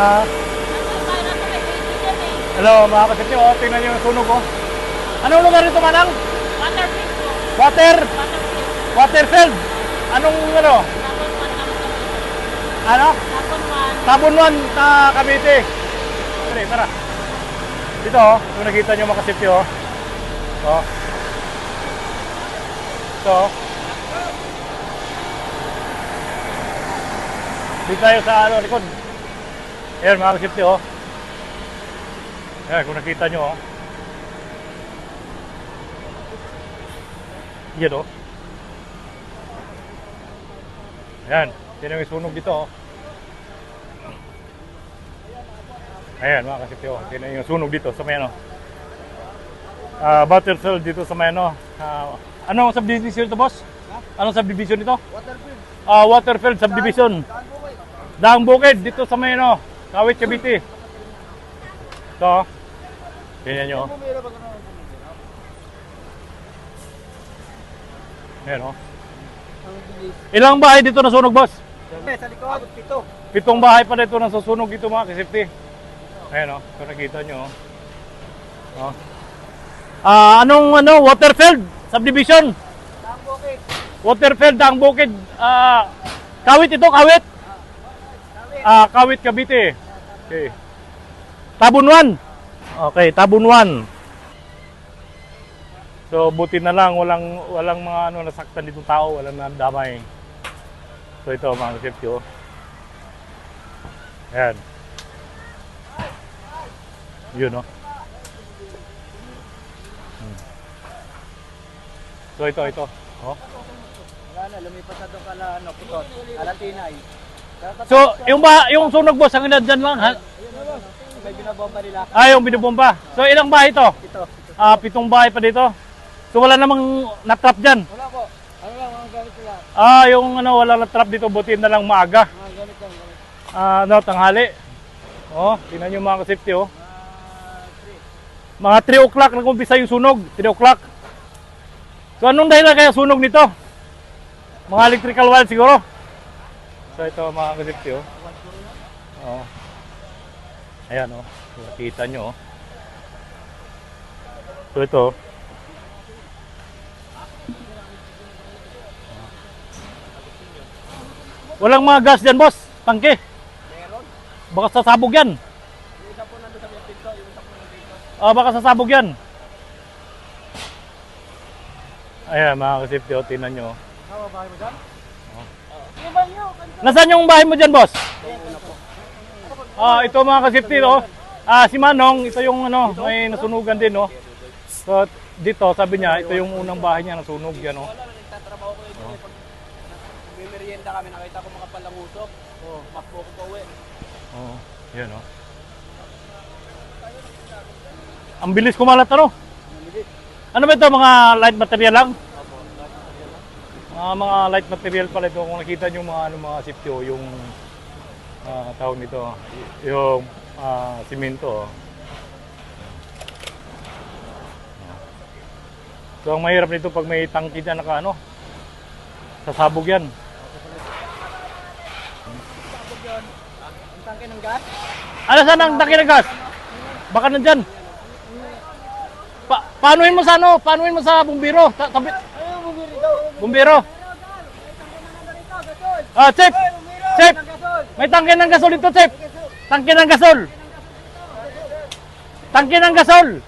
Ah, hello mga kasipti, oh, tingnan nyo yung sunog oh. Anong lugar ito, Manang? Waterfield po. Waterfield. Waterfield. Anong ano? Ano? Tabunwan na Cavite. Tara, tara. Dito oh, kung nakita nyo mga kasipti oh. Oh. Ito oh. Dito tayo sa ano, likod. Ayan mga kasipti oh. Ayan, kung nakita nyo oh. Yan oh. Ayan, yan yung sunog dito oh. Ayan mga kasipti oh. Yan yung sunog dito sa may ano. Battlefield dito sa may ano. Anong subdivision ito, boss? Anong subdivision ito? Waterfield. Waterfield subdivision. Daang Bukid dito sa may ano. Kawit, Cavite. Ito. Tingnan nyo. Ayan o. Ilang bahay dito nasunog, boss? Sa likod, 7. 7 bahay pa dito nasusunog dito mga kasipti. Ayan o. Kung nakita nyo o. Anong ano? Waterfield subdivision. Daang Bukid. Waterfield, Daang Bukid. Kawit ito, Kawit. Kawit, Cavite. Okay. Tabunwan. Okay, Tabunwan. So buti na lang walang mga ano nasaktan ditong tao, walang nadamay. So ito mga kasipti oh. Ayan. Yun oh. So ito. Oh. Wala na, lumipat na doon kala, ano, putot. Kalatinay. So yung sunog boss ang dyan lang ha? May binabomba nila. Yung binubomba. So ilang bahay ito? Ito. 7 bahay pa dito. So wala namang na-trap dyan. Wala po. Ano lang, mga gamit nila. Yung ano wala na-trap dito, buti na lang maaga. Mga gamit lang. Ano, tanghali. Oh, tingnan nyo mga kasipti oh. Mga 3 o'clock nag-umpisa yung sunog. 3 o'clock. So anong dahilan kaya sunog nito? Mga electrical wire siguro. So ito mga kasipti oh. Oh. Ayan oh. Nakita nyo oh. So ito. Walang mga gas dyan boss. Tangke. Meron. Baka sasabog yan. Yung isa po nandun sa may pinto, yung isa po nandito. Baka sasabog yan. Ayan mga kasipti oh. Tingnan nyo oh. Bahay mo dyan? Nasaan yung bahay mo dyan, boss? Ito mga kasipti, no? Si Manong, ito yung ano, may nasunugan din, no? So, dito, sabi niya, ito yung unang bahay niya nasunog, yan, no? Wala, nagtatrabaho ko yun. May merienda kami, nakita ko mga palangutok. Makbo ko pa uwi. Oo, yan, no? Ang bilis kumalat, ano? Ano ba ito, mga light material lang? Mga light material pala ito. Kung nakita nyo mga safety oh, yung tawag nito, yung simento. So ang mahirap nito pag may tangki dyan naka ano, sasabog yan. Sabog yun. Ang tangke ng gas? Saan ang tangki ng gas? Baka nandyan. Paanuhin mo sa ano? Paanuhin mo sa bumbiro? Bumbiro. Chip! Chip! May tangke ng gasol dito, Chip! Tangke ng gasol! Tangke ng gasol!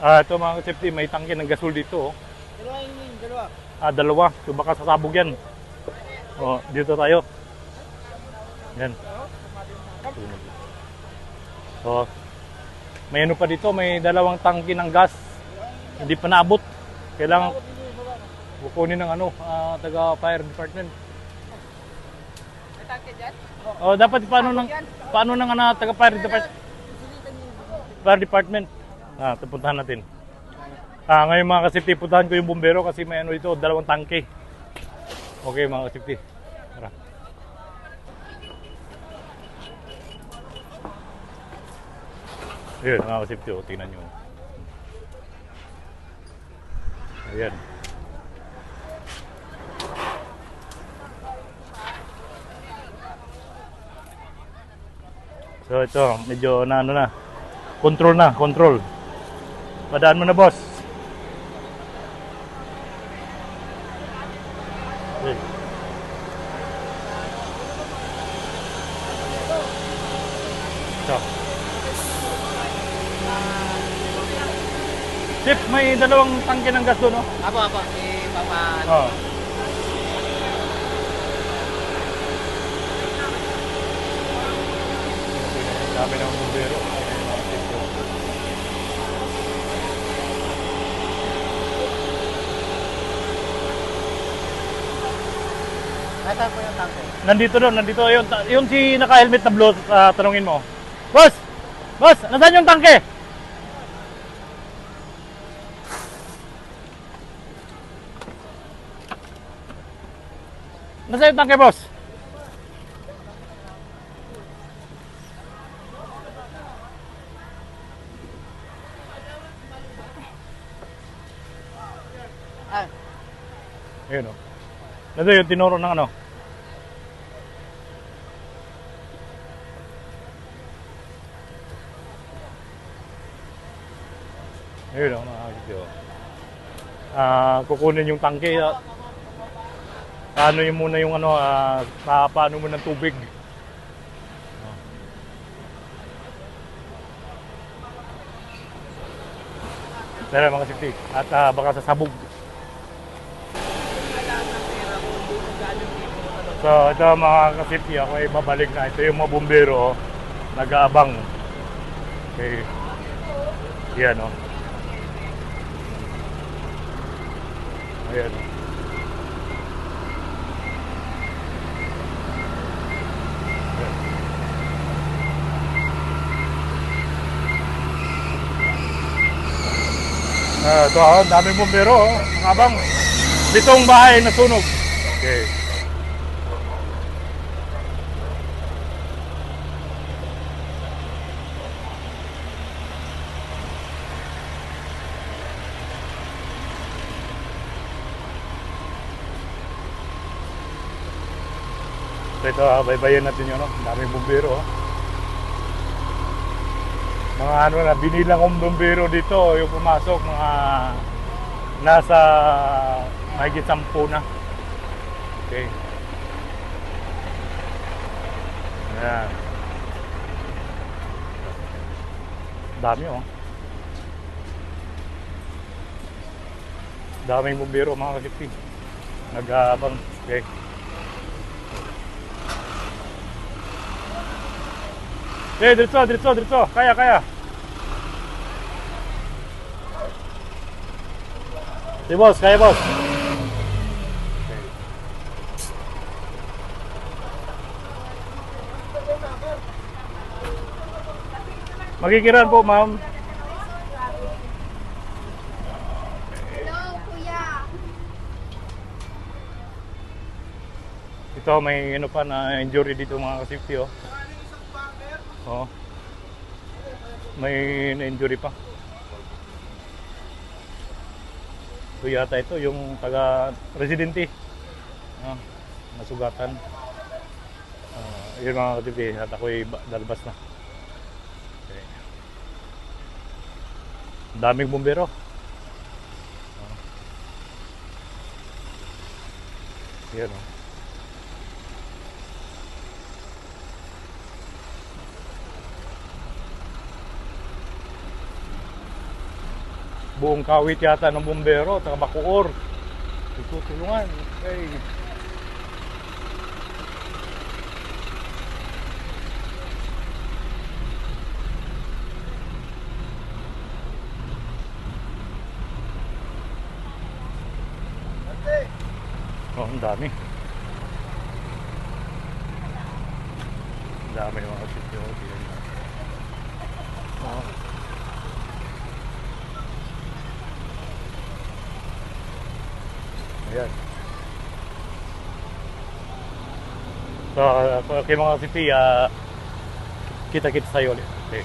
Ito mga safety, may tangke ng gasol dito. Dalawa. So baka sasabog yan. Dito tayo. Yan. So, may ano pa dito, may 2 tangke ng gas. Hindi pa naabot. Kailangan kukunin ng ano, taga fire department. May tangke dyan? Dapat paano ng taga fire department? Fire department. Pupuntahan natin. Ngayon mga kasipti, puntahan ko yung bumbero kasi may ano ito, 2 tangke. Okay mga kasipti. Tara. Ayan mga kasipti, tingnan nyo. Ayan. So ito, medyo na ano na. Control na, control. Padaan mo na, boss. Okay. Ito. Chip, may dalawang tangke ng gas doon, no? Apo, papa. Oh. Dami ng bumbero. Nasaan po yung tangke? Nandito doon, nandito yun. Yung si naka-helmet na blue, tanungin mo. Boss! Boss, nasaan yung tangke? Nasaan yung tangke, boss? Ah, Ayun o. Nandito yung tinuro ng ano. Ayun o, mga video. Kukunin yung tangke. Paano yung muna yung ano, paano mo ng tubig. Pero mga safety. At baka sasabog. So ito mga ka-safety, ako ay babalik na. Ito yung mga bumbero, nag-aabang. Okay. Yan o. Ayan o. Ito ako, daming bumbero, nakabang. Ditong bahay na sunog. Okay. So ito, baybayin natin yun, no? Daming bumbero. Mga ano na, binilang kong bumbero dito, yung pumasok, mga nasa mahigit 10 na. Okay. Ayan. Dami oh. Daming bumbero mga kasipin. Nag-aabang. Okay. Okay, diretso. Kaya. Si boss, kaya boss. Okay. Magigiran po, ma'am. Hello, kuya. Ito may ano pa na injury dito mga ka-safety oh. Oh. May na-injury pa. Ito yata ito yung taga residente. Nasugatan. Yun mga ka-safety at ako'y dalbas na. Okay. Daming bumbero. Yan oh. Buong kawit yata ng bumbero, taga Bacoor. Tutulungan. Okay. Oh, ang dami. Ang dami ng mga security. Oh. Ayan. So, kay mga sipi, kita-kita sa'yo ulit. Okay.